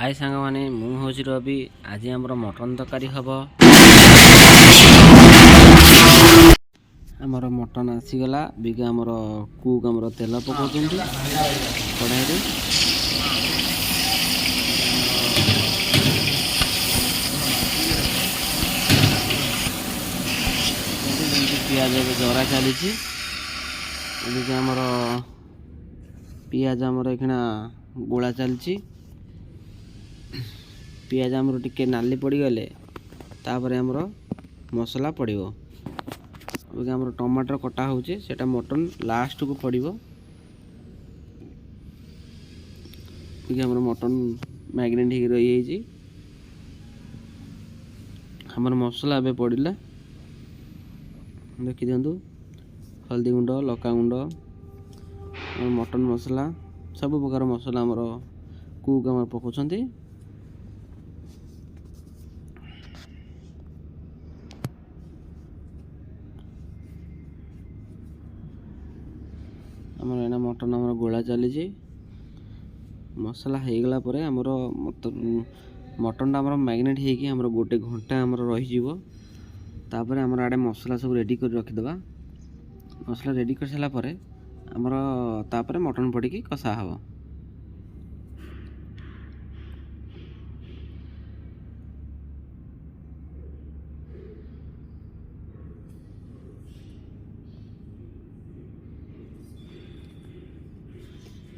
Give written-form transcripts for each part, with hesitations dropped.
हाय सांग माने मु होची रवि आज हमर मटन तरकारी हबो। हमर मटन आसी गला बिगा हमर कुक हमर तेल पकोचंती कढ़ाई रे पियाज जरा चली हमर पियाज हमर एखना गोला चलची पियाज हमर टिके नाली पड़ी गले तापर हमर मसला पड़िबो। अब हमर टमाटर कटा होचे सेटा मटन लास्ट को पड़िबो। हमर मटन मैग्नेट ही रही जी हमर मसला बे पड़िला देखि दियंतु हल्दी गुंड लका गुंड मटन मसला सब प्रकार मसला हमर कुक हमर पकोचंती। हमर एना मटन हमर गोला चली मसला हो गला परे हमर मटन हमर मैग्नेट हे कि हमर गोटे घंटा हमर रही जीवो। तापर हमर आडे मसला सब रेडी कर रखि देबा। मसला रेडी कर सला परे हमर तापर मटन पड़ी की कसा हबो।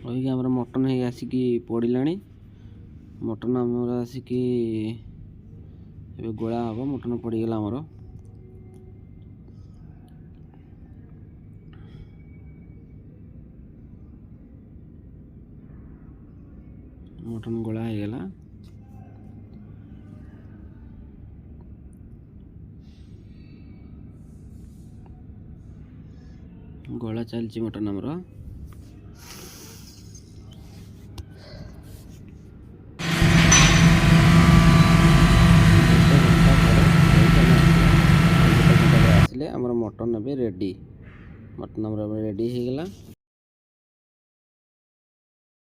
रही हमर मटन है आसिकी पड़िलानी मटन हमर आसिकी एबे गोला हबो। मटन पड़ी गला हमर मटन गोला हो गला गोला चलची मटन हमर हमर मटन अबे रेडी मटन हमर रेडी हो गला।